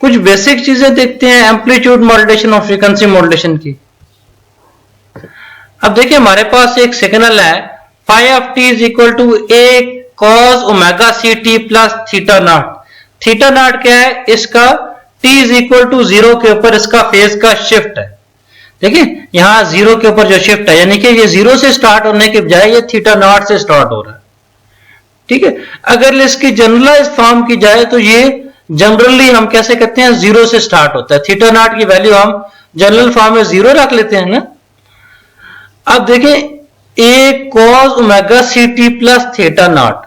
कुछ बेसिक चीजें देखते हैं एम्पलीट्यूड मॉड्यूलेशन और फ्रीक्वेंसी मॉड्यूलेशन की। अब देखिए हमारे पास एक सिग्नल है phi of t is equal to a cos omega c t plus theta naught. Theta naught क्या है? इसका t इज इक्वल टू 0 के ऊपर इसका फेज का शिफ्ट है। देखिए यहां 0 के ऊपर जो शिफ्ट है, यानी कि ये 0 से स्टार्ट होने के बजाय ये थीटा नॉट से स्टार्ट हो रहा है। ठीक है, अगर इसकी जनरलाइज फॉर्म की जाए तो ये जनरली हम कैसे कहते हैं 0 से स्टार्ट होता है। थीटा नॉट की वैल्यू हम जनरल फॉर्म में 0 रख लेते हैं ना। अब देखें a cos omega c t plus theta naught.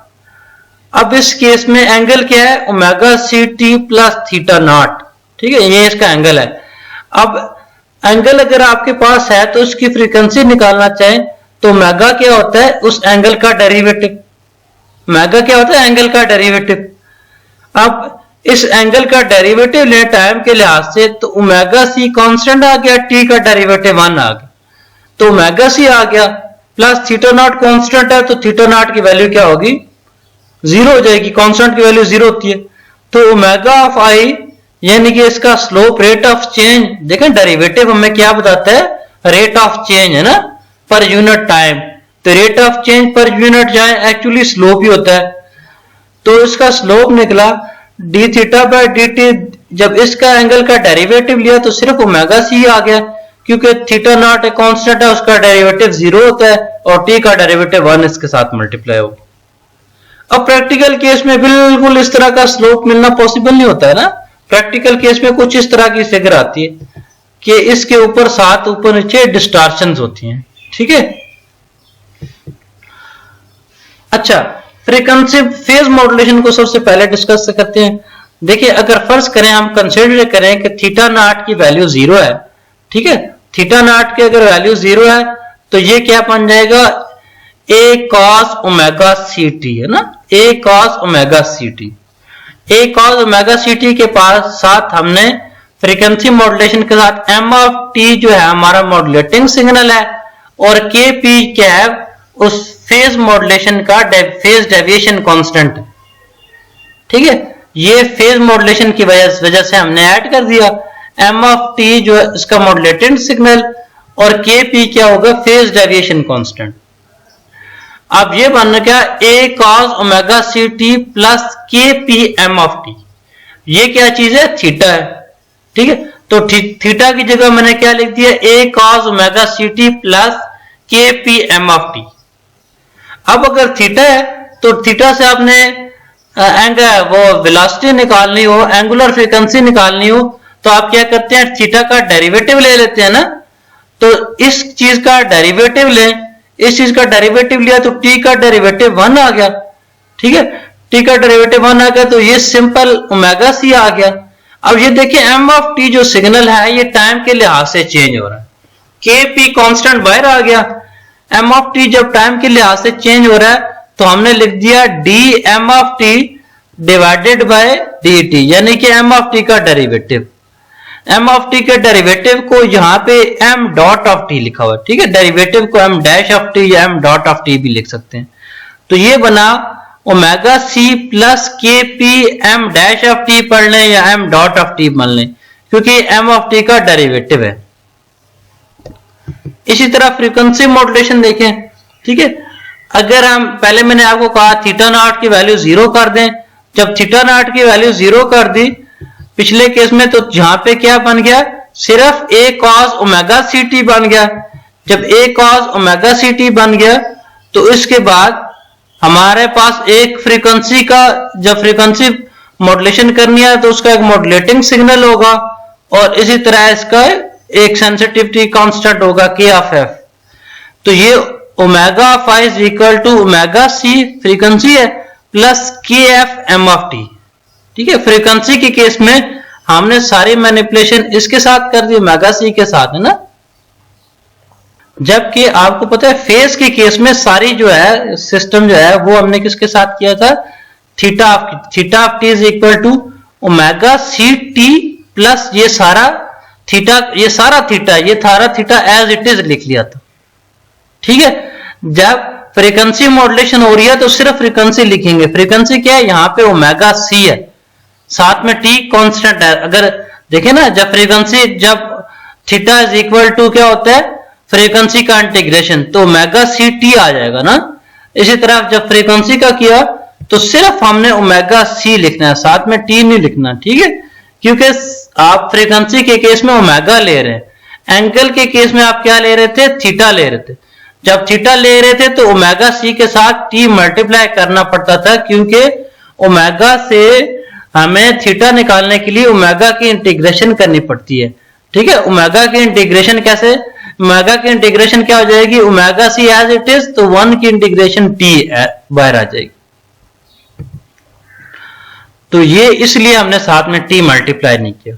अब इस केस में एंगल क्या है? Omega c t plus theta naught. ठीक है, ये इसका एंगल है। अब एंगल अगर आपके पास है तो उसकी फ्रीक्वेंसी निकालना चाहें तो ओमेगा क्या होता है? उस एंगल का डेरिवेटिव। ओमेगा क्या होता है? एंगल का डेरिवेटिव। अब इस एंगल का डेरिवेटिव ले टाइम के लिहाज से तो ओमेगा सी कांस्टेंट आ गया, टी का डेरिवेटिव 1 आ गया, तो ओमेगा सी आ गया प्लस थीटा नॉट कांस्टेंट है तो थीटा नॉट की वैल्यू क्या होगी? 0 हो जाएगी। कांस्टेंट की वैल्यू 0 होती है। तो ओमेगा ऑफ आई यानी कि इसका स्लोप रेट ऑफ चेंज, देखें डेरिवेटिव हमें क्या बताता है? रेट ऑफ चेंज है ना, पर यूनिट टाइम। तो rate of change per unit जाए एक्चुअली स्लोप ही होता है। तो इसका स्लोप निकला D theta by D T. जब इसका एंगल का डेरिवेटिव लिया तो सिर्फ ओमेगा सी आ गया, क्योंकि थीटा नॉट एक कांस्टेंट है, उसका डेरिवेटिव 0 होता है और टी का डेरिवेटिव 1 इसके साथ मल्टीप्लाई होगा। अब प्रैक्टिकल केस में बिल्कुल इस तरह का स्लोप मिलना पॉसिबल नहीं होता है ना। प्रैक्टिकल केस में कुछ इस तरह की फिगर आती है कि इसके ऊपर 7 ऊपर नीचे डिस्टॉर्शंस होती हैं। ठीक है, अच्छा फ्रीक्वेंसी फेज मॉड्यूलेशन को सबसे पहले डिस्कस करते हैं। देखिए अगर फर्ज करें, हम कंसीडर करें कि थीटा नॉट की वैल्यू 0 है। ठीक है, थीटा नॉट की अगर वैल्यू 0 है तो ये क्या बन जाएगा? a cos omega c t है ना, a cos omega c t. a cos omega c t के पास साथ हमने फ्रीक्वेंसी मॉड्यूलेशन के साथ m ऑफ t जो है हमारा मॉड्यूलेटिंग सिग्नल है, और k p क्या है? उस फेज मॉड्यूलेशन का फेज डेविएशन कांस्टेंट है। ठीक है, ये फेज मॉड्यूलेशन की वजह से हमने ऐड कर दिया। m ऑफ t जो है इसका मॉड्यूलेटेड सिग्नल और k p क्या होगा? Phase deviation constant. अब ये बन गया a cos omega c t plus k p m of t। ये क्या चीज है? थीटा है। ठीक है, तो थीटा की जगह मैंने क्या लिख दिया? a cos omega c t plus k p m of t। अब अगर थीटा है तो थीटा से आपने वो वेलोसिटी निकालनी हो, एंगुलर फ्रीक्वेंसी निकालनी हो, तो आप क्या करते हैं? थीटा का डेरिवेटिव ले लेते हैं ना। तो इस चीज का डेरिवेटिव लें, इस चीज का डेरिवेटिव लिया तो t का डेरिवेटिव 1 आ गया। ठीक है, t का डेरिवेटिव 1 आ गया तो ये सिंपल ओमेगा सी आ गया। अब ये देखिए m ऑफ t जो सिग्नल है ये टाइम के लिहाज से चेंज हो रहा है। k p कांस्टेंट बाहर आ गया। m ऑफ t जब टाइम के लिहाज से चेंज हो रहा है तो हमने लिख दिया d m of t divided by dt, यानी कि m ऑफ t का डेरिवेटिव। m ऑफ t के डेरिवेटिव को यहाँ पे m डॉट ऑफ t लिखा हुआ है। ठीक है, डेरिवेटिव को m डैश ऑफ t या m डॉट ऑफ t भी लिख सकते हैं। तो ये बना omega c plus k p m dash of t पढ़ लें या m डॉट ऑफ t पढ़ लें, क्योंकि m ऑफ t का डेरिवेटिव है। इसी तरह फ्रीक्वेंसी मॉड्यूलेशन देखें। ठीक है, अगर हम पहले मैंने आपको कहा थीटा नॉट की वैल्यू 0 कर दें। जब थीटा नॉट की वैल्यू 0 कर दी पिछले केस में, तो जहां पे क्या बन गया? सिर्फ a cos omega c t बन गया। जब a cos omega c t बन गया तो इसके बाद हमारे पास एक फ्रीक्वेंसी का, जब फ्रीक्वेंसी मॉड्यूलेशन करनी है तो उसका एक मॉड्यूलेटिंग सिग्नल होगा, और इसी तरह इसका एक सेंसिटिविटी कांस्टेंट होगा k ऑफ f। तो ये omega of i is equal to omega C frequency है plus k f m of t। ठीक है, फ्रीक्वेंसी के केस में हमने सारी मैनिपुलेशन इसके साथ कर दी, ओमेगा सी के साथ, है ना। जबकि आपको पता है फेज के केस में सारी जो है सिस्टम जो है वो हमने किसके साथ किया था? Theta of t is equal to omega c t plus ये सारा थीटा, ये सारा थीटा एज इट इज लिख लिया था। ठीक है, जब फ्रीक्वेंसी मॉड्यूलेशन हो रही है तो सिर्फ फ्रीक्वेंसी लिखेंगे। फ्रीक्वेंसी क्या है? यहाँ पे ओमेगा सी है। साथ में टी कांस्टेंट है। अगर देखें ना, जब फ्रीक्वेंसी, जब थीटा इज इक्वल टू क्या होता है, फ्रीक्वेंसी का इंटीग्रेशन, तो ओमेगा सी टी आ जाएगा ना। इसी तरह जब फ्रीक्वेंसी का किया तो सिर्फ हमने ओमेगा सी लिखना है, साथ में टी नहीं लिखना, ठीक है, क्योंकि आप फ्रीक्वेंसी के केस में ओमेगा ले रहे हैं, एंगल के केस में आप क्या ले रहे थे, थीटा ले रहे थे। जब थीटा ले रहे थे तो ओमेगा सी के साथ टी मल्टीप्लाई करना पड़ता था, क्योंकि ओमेगा से हमें थीटा निकालने के लिए ओमेगा की इंटीग्रेशन करनी पड़ती है, ठीक है। ओमेगा की इंटीग्रेशन कैसे, ओमेगा की इंटीग्रेशन क्या हो जाएगी, omega c as it is, तो 1 की इंटीग्रेशन टी बाहर आ जाएगी। तो ये इसलिए हमने साथ में टी मल्टीप्लाई नहीं किया।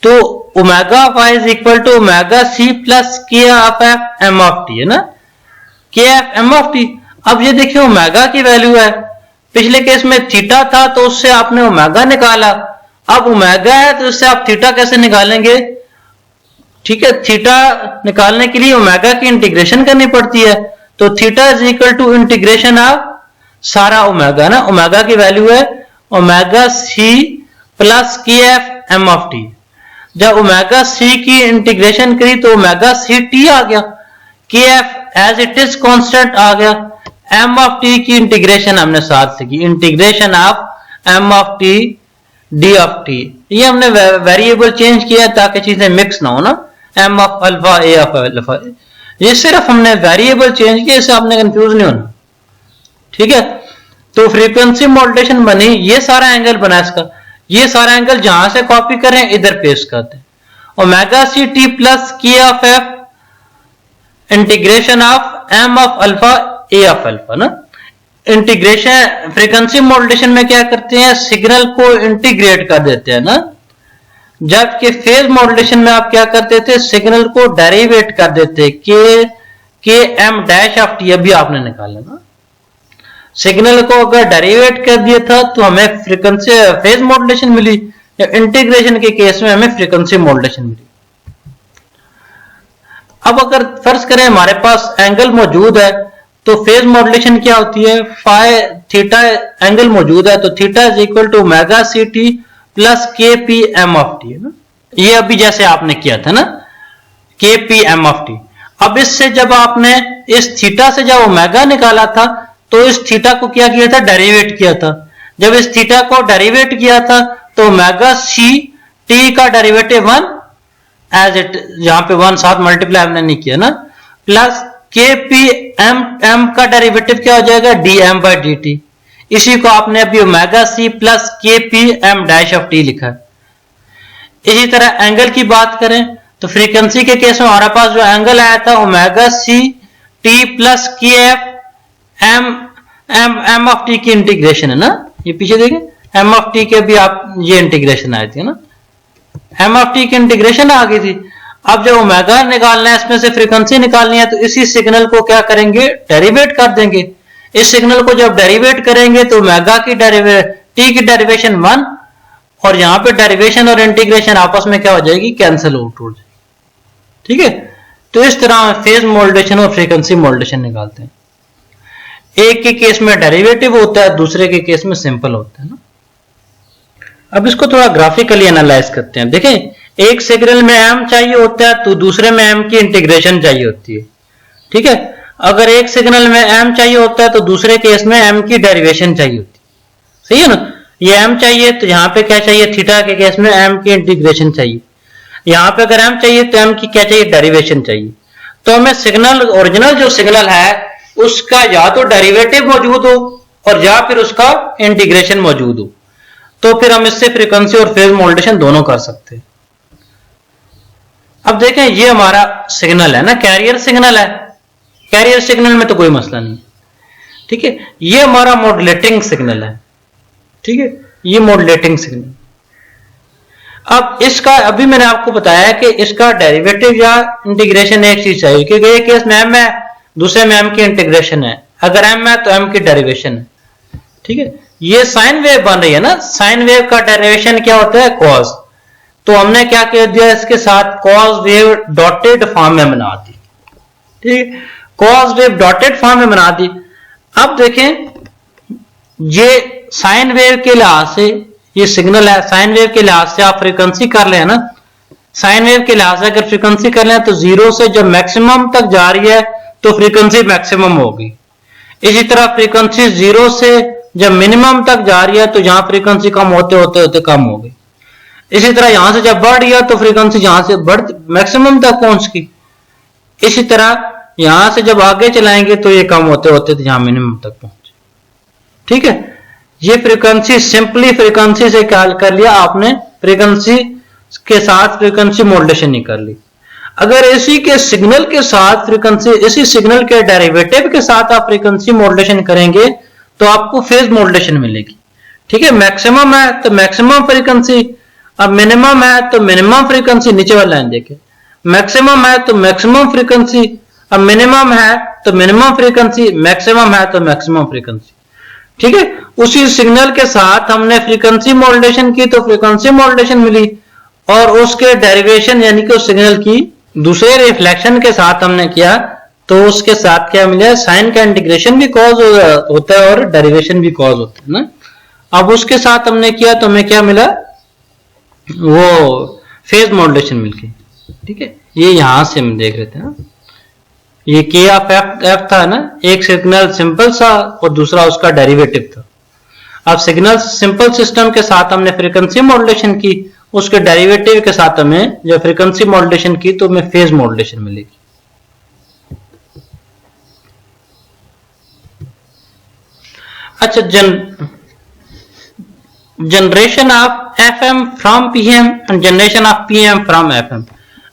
तो omega Y is equal to omega C plus के of F M of T, है ना, के एफ एम ऑफ टी। अब ये देखिए ओमेगा की वैल्यू है, पिछले केस में थीटा था तो उससे आपने ओमेगा निकाला, अब ओमेगा है तो उससे आप थीटा कैसे निकालेंगे, ठीक है। थीटा निकालने के लिए ओमेगा की इंटीग्रेशन करनी पड़ती है, तो theta is equal to integration of सारा ओमेगा ना, ओमेगा की वैल्यू है omega C plus k f M of t. जब ओमेगा सी की इंटीग्रेशन करी तो ओमेगा सी टी आ गया, K F as it is constant आ गया, एम ऑफ टी की इंटीग्रेशन हमने साथ से की, integration of M of T D of T. ये हमने वेरिएबल चेंज किया ताकि चीजें मिक्स ना हो ना, m of alpha a of alpha, ये सिर्फ हमने वेरिएबल चेंज किया, इससे आपने कंफ्यूज नहीं होना, ठीक है। तो फ्रीक्वेंसी मॉड्यूलेशन बनी, ये सारा एंगल बना इसका, ये सारा एंगल जहां से कॉपी करें इधर पेस्ट करते हैं, ओमेगा सी टी प्लस के of f integration of M of alpha a of alpha ना। इंटीग्रेशन फ्रीक्वेंसी मॉड्यूलेशन में क्या करते हैं, सिग्नल को इंटीग्रेट कर देते हैं ना, जबकि फेज मॉड्यूलेशन में आप क्या करते थे, सिग्नल को डेरिवेट कर देते, के एम डैश ऑफ टी अभी आपने निकाला ना। सिग्नल को अगर डेरिवेट कर दिया था तो हमें फ्रीक्वेंसी फेज मॉड्यूलेशन मिली, इंटीग्रेशन के केस में हमें फ्रीक्वेंसी मॉड्यूलेशन मिली। अब अगर फर्ज करें हमारे पास एंगल मौजूद है तो फेज मॉड्यूलेशन क्या होती है, फाई थीटा एंगल मौजूद है तो theta is equal to omega c t plus k p m of T, है ना। ये अभी जैसे आपने किया था ना, के पी एम ऑफ टी। अब इससे जब आपने इस थीटा से जब ओमेगा निकाला था तो इस थीटा को क्या किया था, डेरिवेट किया था। जब इस थीटा को डेरिवेट किया था तो ओमेगा सी टी का डेरिवेटिव 1 एज इट, यहां पे 1 साथ मल्टीप्लाई हमने नहीं किया ना, plus k p m m का डेरिवेटिव क्या हो जाएगा, d m by d t. इसी को आपने अभी omega C plus k p m dash of t लिखा है। इसी तरह एंगल की बात करें तो फ्रीक्वेंसी के केस में हमारे पास जो एंगल आया था omega c t plus k f m m m of T की इंटीग्रेशन है ना, ये पीछे देखें एम ऑफ टी के भी आप ये इंटीग्रेशन आई थी ना, एम ऑफ टी की इंटीग्रेशन आ गई थी। अब जब ओमेगा निकालना है, इसमें से फ्रीक्वेंसी निकालनी है, तो इसी सिग्नल को क्या करेंगे, डेरिवेट कर देंगे। इस सिग्नल को जब डेरिवेट करेंगे तो ओमेगा की टी की डेरिवेशन 1, और यहां पे डेरिवेशन और इंटीग्रेशन आपस में क्या हो जाएगी, कैंसिल आउट हो जाएगी, ठीक है। तो इस तरह फेज मॉड्यूलेशन और फ्रीक्वेंसी मॉड्यूलेशन निकालते हैं। एक के केस में डेरिवेटिव होता है, दूसरे के केस में सिंपल होता है ना। अब इसको थोड़ा ग्राफिकली एनालाइज करते हैं। देखें, एक सिग्नल में एम चाहिए होता है तो दूसरे में एम की इंटीग्रेशन चाहिए होती है, ठीक है। अगर एक सिग्नल में एम चाहिए होता है तो दूसरे केस में एम की डेरिवेशन चाहिए होती है, सही है ना। ये एम चाहिए तो यहाँ पे क्या चाहिए, थीटा के केस में एम की इंटीग्रेशन चाहिए। यहाँ पे अगर एम चाहिए तो एम की क्या चाहिए, डेरिवेशन चाहिए। तो हमें सिग्नल, ओरिजिनल जो सिग्नल है उसका या तो डेरिवेटिव मौजूद हो और या फिर उसका इंटीग्रेशन मौजूद हो, तो फिर हम इससे फ्रीक्वेंसी और फेज मॉड्यूलेशन दोनों कर सकते हैं। अब देखें, ये हमारा सिग्नल है ना, कैरियर सिग्नल है, कैरियर सिग्नल में तो कोई मसला नहीं, ठीक है। ये हमारा मॉड्यूलेटिंग सिग्नल है, ठीक है, ये मॉड्यूलेटिंग सिग्नल। अब इसका, अभी मैंने आपको बताया कि इसका डेरिवेटिव या इंटीग्रेशन एक चीज चाहिए, क्योंकि एक केस में एम है, दूसरे में एम की इंटीग्रेशन है। अगर एम है तो एम की डेरिवेशन है, ठीक है। ये साइन वेव बन रही है ना, साइन वेव का डेरिवेशन क्या होता है, कॉस। तो हमने क्या कर दिया, इसके साथ कॉस वेव डॉटेड फॉर्म में बना दी, ठीक है, कॉस वेव डॉटेड फॉर्म में बना दी। अब देखें, ये साइन वेव के लिहाज से ये सिग्नल है, साइन वेव के लिहाज से आप फ्रीक्वेंसी कर ले ना, साइन वेव के लिहाज से अगर फ्रीक्वेंसी कर लें तो जीरो से जब मैक्सिमम तक जा रही है तो फ्रीक्वेंसी मैक्सिमम होगी। इसी तरह फ्रीक्वेंसी जीरो से जब मिनिमम तक जा रही है तो जहां फ्रीक्वेंसी कम होते होते होते कम होगी। इसी तरह यहां से जब बढ़ रही है तो फ्रीक्वेंसी जहां से बढ़ मैक्सिमम तक पहुंच गई। इसी तरह यहां से जब आगे चलाएंगे तो ये कम होते होते जहां मिनिमम तक पहुंचे। ठीक है, ये फ्रीक्वेंसी सिंपली फ्रीक्वेंसी से क्या कर लिया आपने, फ्रीक्वेंसी के साथ फ्रीक्वेंसी मॉड्यूलेशन नहीं कर ली। अगर इसी के सिग्नल के साथ फ्रीक्वेंसी, इसी सिग्नल के डेरिवेटिव के साथ आप फ्रीक्वेंसी मॉड्यूलेशन करेंगे तो आपको फेज मॉड्यूलेशन मिलेगी। ठीक है, मैक्सिमम है तो मैक्सिमम फ्रीक्वेंसी, अब मिनिमम है तो मिनिमम फ्रीक्वेंसी, नीचे वाला लाइन देखिए, मैक्सिमम है तो मैक्सिमम फ्रीक्वेंसी, अब मिनिमम है तो मिनिमम फ्रीक्वेंसी, मैक्सिमम है तो मैक्सिमम फ्रीक्वेंसी। ठीक है, उसी सिग्नल के साथ हमने फ्रीक्वेंसी मॉड्यूलेशन की तो फ्रीक्वेंसी मॉड्यूलेशन मिली, और उसके डेरिवेशन यानी कि उस सिग्नल की दूसरे रिफ्लेक्शन के साथ हमने किया तो उसके साथ क्या मिला, साइन का इंटीग्रेशन भी कॉज होता है और डेरिवेशन भी कॉज होता है ना। अब उसके साथ हमने किया तो हमें क्या मिला, वो फेज मॉड्यूलेशन मिल गई। ठीक है, ये यहां से हम देख रहे थे ना, ये के ऑफ एफ था ना, एक सिग्नल सिंपल सा और दूसरा उसका डेरिवेटिव था। अब सिग्नल सिंपल सिस्टम के साथ हमने फ्रीक्वेंसी मॉड्यूलेशन की, उसके डेरिवेटिव के साथ हमें जब फ्रीक्वेंसी मॉड्यूलेशन की तो हमें फेज मॉड्यूलेशन मिलेगी। अच्छा, generation of FM from PM and generation of PM from FM.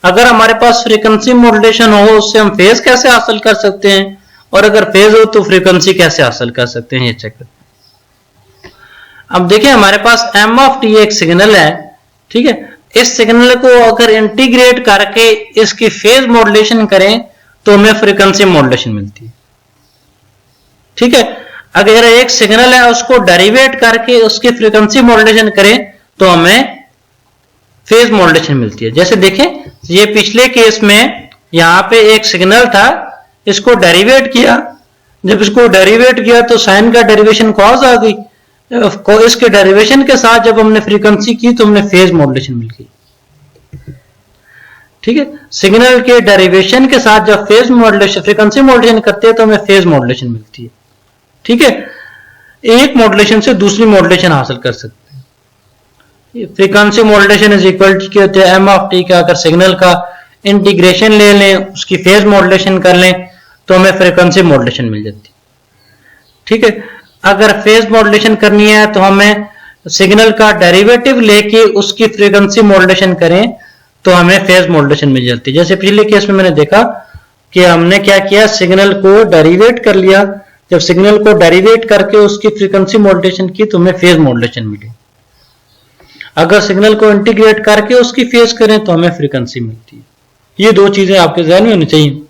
अगर हमारे पास फ्रीक्वेंसी मॉड्यूलेशन हो उससे हम फेज कैसे हासिल कर सकते हैं, और अगर फेज हो तो फ्रीक्वेंसी कैसे हासिल कर सकते हैं, ये चेक करते हैं। अब देखिए हमारे पास एम ऑफ टी एक सिग्नल है। ठीक है, इस सिग्नल को अगर इंटीग्रेट करके इसकी फेज मॉड्यूलेशन करें तो हमें फ्रीक्वेंसी मॉड्यूलेशन मिलती है। ठीक है, अगर एक सिग्नल है उसको डेरिवेट करके उसकी फ्रीक्वेंसी मॉड्यूलेशन करें तो हमें फेज मॉड्यूलेशन मिलती है। जैसे देखें, ये पिछले केस में यहां पे एक सिग्नल था, इसको डेरिवेट किया, जब इसको डेरिवेट किया तो साइन का डेरिवेशन कॉज आ गई, इसके डेरिवेशन के साथ जब हमने फ्रीक्वेंसी की तो हमने फेज मॉड्यूलेशन मिल गई। ठीक है, सिग्नल के डेरिवेशन के साथ जब फेज मॉड्यूलेशन फ्रीक्वेंसी मॉड्यूलेशन करते हैं तो हमें फेज मॉड्यूलेशन मिलती है। ठीक है, एक मॉड्यूलेशन से दूसरी मॉड्यूलेशन हासिल कर सकते हैं। Frequency modulation is equal to क्या होता है, एम ऑफ टी का अगर सिग्नल का इंटीग्रेशन ले लें, उसकी फेज मॉड्यूलेशन कर लें तो हमें फ्रीक्वेंसी मॉड्यूलेशन मिल जाती है। ठीक है, अगर फेज मॉड्यूलेशन करनी है तो हमें सिग्नल का डेरिवेटिव लेके उसकी फ्रीक्वेंसी मॉड्यूलेशन करें तो हमें फेज मॉड्यूलेशन मिल जाती है। जैसे पिछले केस में मैंने देखा कि हमने क्या किया, सिग्नल को डेरिवेट कर लिया, जब सिग्नल को डेरिवेट करके उसकी फ्रीक्वेंसी मॉड्यूलेशन की तो हमें फेज मॉड्यूलेशन मिली। अगर सिग्नल को इंटीग्रेट करके उसकी फेज करें तो हमें फ्रीक्वेंसी मिलती है। ये दो चीजें आपके ज़हन में होनी चाहिए।